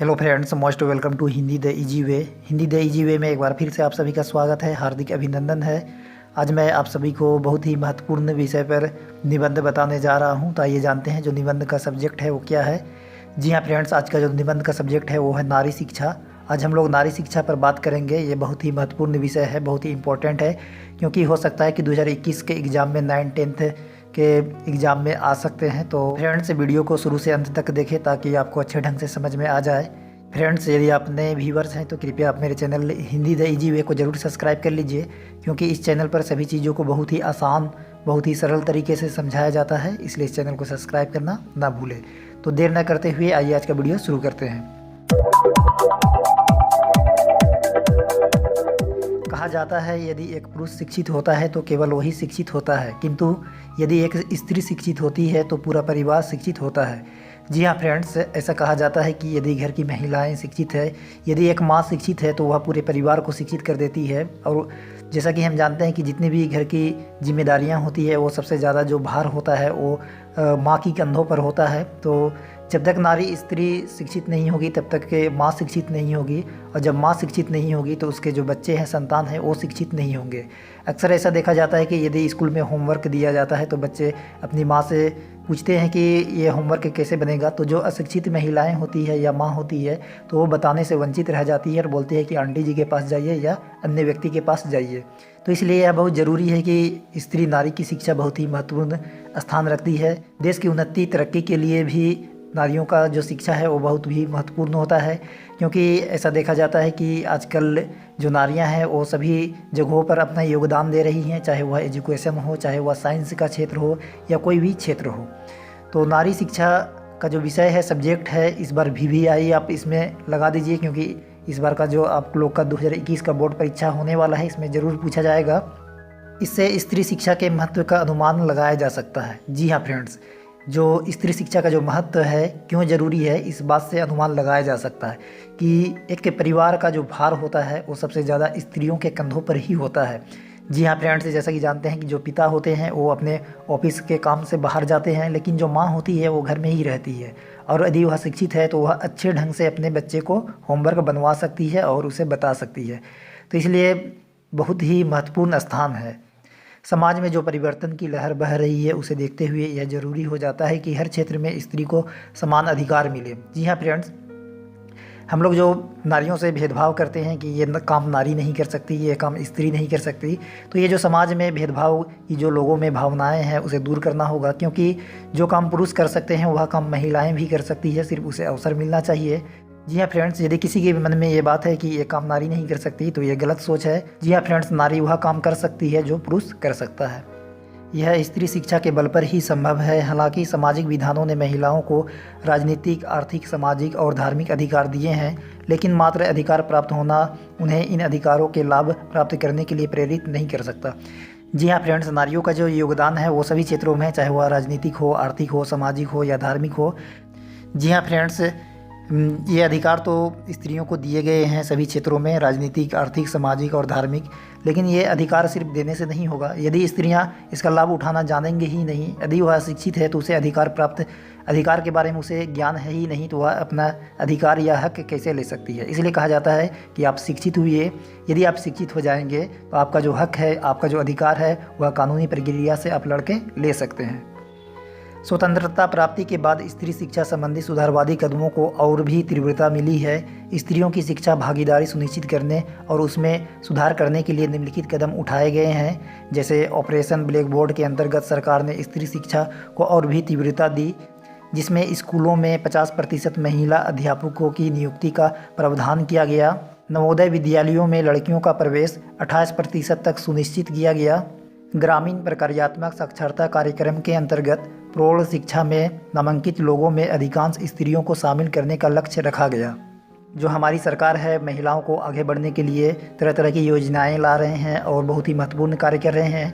Hello friends, most welcome to Hindi the easy way. Hindi the easy way में एक बार फिर से आप सभी का स्वागत है, हार्दिक अभिनंदन है। आज मैं आप सभी को बहुत ही महत्वपूर्ण विषय पर निबंध बताने जा रहा हूं। तो आइए जानते हैं जो निबंध का सब्जेक्ट है वो क्या है। जी हाँ फ्रेंड्स, आज का जो निबंध का सब्जेक्ट है वो है नारी शिक्षा। आज हम लोग नारी शिक्षा पर बात करेंगे। ये बहुत ही महत्वपूर्ण विषय है, बहुत ही इम्पोर्टेंट है, क्योंकि हो सकता है कि 2021 के एग्ज़ाम में 9-10 के एग्ज़ाम में आ सकते हैं। तो फ्रेंड्स, वीडियो को शुरू से अंत तक देखें ताकि आपको अच्छे ढंग से समझ में आ जाए। फ्रेंड्स, यदि आप नए व्यूवर्स हैं तो कृपया आप मेरे चैनल हिंदी द इजी वे को ज़रूर सब्सक्राइब कर लीजिए, क्योंकि इस चैनल पर सभी चीज़ों को बहुत ही आसान, बहुत ही सरल तरीके से समझाया जाता है। इसलिए इस चैनल को सब्सक्राइब करना ना भूलें। तो देर न करते हुए आइए आज का वीडियो शुरू करते हैं। कहा जाता है यदि एक पुरुष शिक्षित होता है तो केवल वही शिक्षित होता है, किंतु यदि एक स्त्री शिक्षित होती है तो पूरा परिवार शिक्षित होता है। जी हाँ फ्रेंड्स, ऐसा कहा जाता है कि यदि घर की महिलाएं शिक्षित है, यदि एक माँ शिक्षित है तो वह पूरे परिवार को शिक्षित कर देती है। और जैसा कि हम जानते हैं कि जितनी भी घर की जिम्मेदारियां होती है वो सबसे ज़्यादा जो भार होता है वो माँ की कंधों पर होता है। तो जब तक नारी स्त्री शिक्षित नहीं होगी तब तक के माँ शिक्षित नहीं होगी, और जब माँ शिक्षित नहीं होगी तो उसके जो बच्चे हैं, संतान हैं, वो शिक्षित नहीं होंगे। अक्सर ऐसा देखा जाता है कि यदि स्कूल में होमवर्क दिया जाता है तो बच्चे अपनी माँ से पूछते हैं कि ये होमवर्क कैसे बनेगा। तो जो अशिक्षित महिलाएं होती है या माँ होती है तो वो बताने से वंचित रह जाती है और बोलती है कि आंटी जी के पास जाइए या अन्य व्यक्ति के पास जाइए। तो इसलिए यह बहुत ज़रूरी है कि स्त्री नारी की शिक्षा बहुत ही महत्वपूर्ण स्थान रखती है। देश की उन्नति तरक्की के लिए भी नारियों का जो शिक्षा है वो बहुत भी महत्वपूर्ण होता है, क्योंकि ऐसा देखा जाता है कि आजकल जो नारियां हैं वो सभी जगहों पर अपना योगदान दे रही हैं, चाहे वह एजुकेशन हो, चाहे वह साइंस का क्षेत्र हो या कोई भी क्षेत्र हो। तो नारी शिक्षा का जो विषय है, सब्जेक्ट है, इस बार VVI आप इसमें लगा दीजिए, क्योंकि इस बार का जो आप लोग का 2021 का बोर्ड परीक्षा होने वाला है इसमें ज़रूर पूछा जाएगा। इससे स्त्री शिक्षा के महत्व का अनुमान लगाया जा सकता है। जी हाँ फ्रेंड्स, जो स्त्री शिक्षा का जो महत्व है, क्यों ज़रूरी है, इस बात से अनुमान लगाया जा सकता है कि एक परिवार का जो भार होता है वो सबसे ज़्यादा स्त्रियों के कंधों पर ही होता है। जी हाँ फ्रेंड्स, जैसा कि जानते हैं कि जो पिता होते हैं वो अपने ऑफिस के काम से बाहर जाते हैं, लेकिन जो माँ होती है वो घर में ही रहती है। और यदि वह शिक्षित है तो वह अच्छे ढंग से अपने बच्चे को होमवर्क बनवा सकती है और उसे बता सकती है। तो इसलिए बहुत ही महत्वपूर्ण स्थान है। समाज में जो परिवर्तन की लहर बह रही है उसे देखते हुए यह ज़रूरी हो जाता है कि हर क्षेत्र में स्त्री को समान अधिकार मिले। जी हाँ फ्रेंड्स, हम लोग जो नारियों से भेदभाव करते हैं कि ये काम नारी नहीं कर सकती, ये काम स्त्री नहीं कर सकती, तो ये जो समाज में भेदभाव की जो लोगों में भावनाएं हैं उसे दूर करना होगा, क्योंकि जो काम पुरुष कर सकते हैं वह काम महिलाएं भी कर सकती है, सिर्फ उसे अवसर मिलना चाहिए। जी हाँ फ्रेंड्स, यदि किसी के मन में ये बात है कि ये काम नारी नहीं कर सकती तो ये गलत सोच है। जी हाँ फ्रेंड्स, नारी वह काम कर सकती है जो पुरुष कर सकता है। यह स्त्री शिक्षा के बल पर ही संभव है। हालांकि सामाजिक विधानों ने महिलाओं को राजनीतिक, आर्थिक, सामाजिक और धार्मिक अधिकार दिए हैं, लेकिन मात्र अधिकार प्राप्त होना उन्हें इन अधिकारों के लाभ प्राप्त करने के लिए प्रेरित नहीं कर सकता। जी हाँ फ्रेंड्स, नारियों का जो योगदान है वो सभी क्षेत्रों में, चाहे वह राजनीतिक हो, आर्थिक हो, सामाजिक हो या धार्मिक हो। जी हाँ फ्रेंड्स, ये अधिकार तो स्त्रियों को दिए गए हैं सभी क्षेत्रों में, राजनीतिक, आर्थिक, सामाजिक और धार्मिक। लेकिन ये अधिकार सिर्फ देने से नहीं होगा। यदि स्त्रियां इसका लाभ उठाना जानेंगे ही नहीं, यदि वह शिक्षित है तो उसे अधिकार के बारे में उसे ज्ञान है ही नहीं, तो वह अपना अधिकार या हक कैसे ले सकती है। इसलिए कहा जाता है कि आप शिक्षित हुए। यदि आप शिक्षित हो जाएंगे तो आपका जो हक है, आपका जो अधिकार है, वह कानूनी प्रक्रिया से आप लड़के ले सकते हैं। स्वतंत्रता प्राप्ति के बाद स्त्री शिक्षा संबंधी सुधारवादी कदमों को और भी तीव्रता मिली है। स्त्रियों की शिक्षा भागीदारी सुनिश्चित करने और उसमें सुधार करने के लिए निम्नलिखित कदम उठाए गए हैं। जैसे ऑपरेशन ब्लैक बोर्ड के अंतर्गत सरकार ने स्त्री शिक्षा को और भी तीव्रता दी, जिसमें स्कूलों में 50% महिला अध्यापकों की नियुक्ति का प्रावधान किया गया। नवोदय विद्यालयों में लड़कियों का प्रवेश 28% तक सुनिश्चित किया गया। ग्रामीण प्रक्रियात्मक साक्षरता कार्यक्रम के अंतर्गत प्रौढ़ शिक्षा में नामांकित लोगों में अधिकांश स्त्रियों को शामिल करने का लक्ष्य रखा गया। जो हमारी सरकार है, महिलाओं को आगे बढ़ने के लिए तरह तरह की योजनाएं ला रहे हैं और बहुत ही महत्वपूर्ण कार्य कर रहे हैं।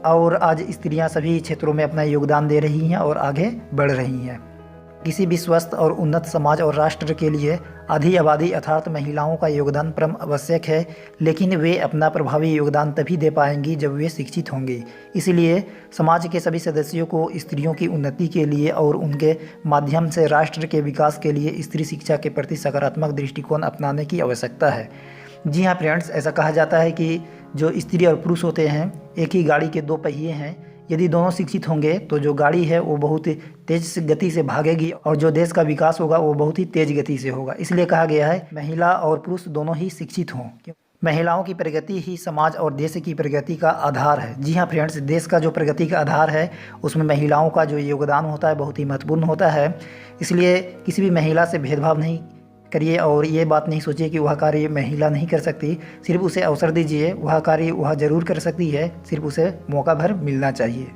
और आज स्त्रियां सभी क्षेत्रों में अपना योगदान दे रही हैं और आगे बढ़ रही हैं। किसी भी स्वस्थ और उन्नत समाज और राष्ट्र के लिए आधी आबादी अर्थात महिलाओं का योगदान परम आवश्यक है, लेकिन वे अपना प्रभावी योगदान तभी दे पाएंगी जब वे शिक्षित होंगी। इसलिए समाज के सभी सदस्यों को स्त्रियों की उन्नति के लिए और उनके माध्यम से राष्ट्र के विकास के लिए स्त्री शिक्षा के प्रति सकारात्मक दृष्टिकोण अपनाने की आवश्यकता है। जी हाँ फ्रेंड्स, ऐसा कहा जाता है कि जो स्त्री और पुरुष होते हैं एक ही गाड़ी के दो पहिए हैं। यदि दोनों शिक्षित होंगे तो जो गाड़ी है वो बहुत तेज गति से भागेगी और जो देश का विकास होगा वो बहुत ही तेज गति से होगा। इसलिए कहा गया है महिला और पुरुष दोनों ही शिक्षित हों। महिलाओं की प्रगति ही समाज और देश की प्रगति का आधार है। जी हाँ फ्रेंड्स, देश का जो प्रगति का आधार है उसमें महिलाओं का जो योगदान होता है बहुत ही महत्वपूर्ण होता है। इसलिए किसी भी महिला से भेदभाव नहीं करिए और ये बात नहीं सोचिए कि वह कार्य महिला नहीं कर सकती। सिर्फ उसे अवसर दीजिए, वह कार्य वह ज़रूर कर सकती है, सिर्फ उसे मौका भर मिलना चाहिए।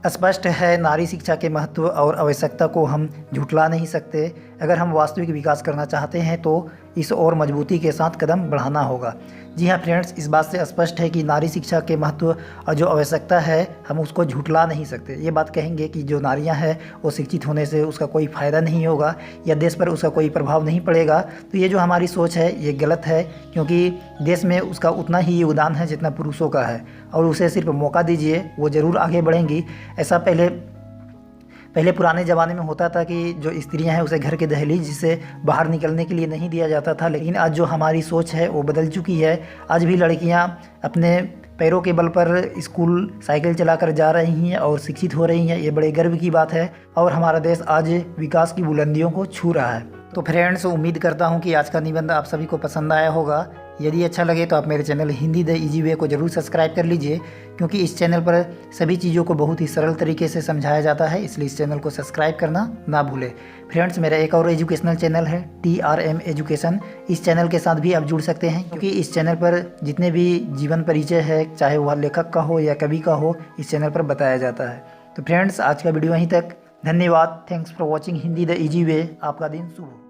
स्पष्ट है, नारी शिक्षा के महत्व और आवश्यकता को हम झुठला नहीं सकते। अगर हम वास्तविक विकास करना चाहते हैं तो इस और मजबूती के साथ कदम बढ़ाना होगा। जी हाँ फ्रेंड्स, इस बात से स्पष्ट है कि नारी शिक्षा के महत्व और जो आवश्यकता है हम उसको झुठला नहीं सकते। ये बात कहेंगे कि जो नारियाँ हैं वो शिक्षित होने से उसका कोई फ़ायदा नहीं होगा या देश पर उसका कोई प्रभाव नहीं पड़ेगा, तो ये जो हमारी सोच है ये गलत है, क्योंकि देश में उसका उतना ही योगदान है जितना पुरुषों का है और उसे सिर्फ मौका दीजिए, वो ज़रूर आगे बढ़ेंगी। ऐसा पहले पुराने ज़माने में होता था कि जो स्त्रियां हैं उसे घर के दहलीज से बाहर निकलने के लिए नहीं दिया जाता था, लेकिन आज जो हमारी सोच है वो बदल चुकी है। आज भी लड़कियां अपने पैरों के बल पर स्कूल साइकिल चलाकर जा रही हैं और शिक्षित हो रही हैं। ये बड़े गर्व की बात है और हमारा देश आज विकास की बुलंदियों को छू रहा है। तो फ्रेंड्स, उम्मीद करता हूँ कि आज का निबंध आप सभी को पसंद आया होगा। यदि अच्छा लगे तो आप मेरे चैनल हिंदी द इजी वे को ज़रूर सब्सक्राइब कर लीजिए, क्योंकि इस चैनल पर सभी चीज़ों को बहुत ही सरल तरीके से समझाया जाता है, इसलिए इस चैनल को सब्सक्राइब करना ना भूलें। फ्रेंड्स, मेरा एक और एजुकेशनल चैनल है TRM एजुकेशन। इस चैनल के साथ भी आप जुड़ सकते हैं, क्योंकि इस चैनल पर जितने भी जीवन परिचय है, चाहे वह लेखक का हो या कवि का हो, इस चैनल पर बताया जाता है। तो फ्रेंड्स, आज का वीडियो यहीं तक। धन्यवाद। Thanks for watching Hindi the easy वे। आपका दिन शुभ हो।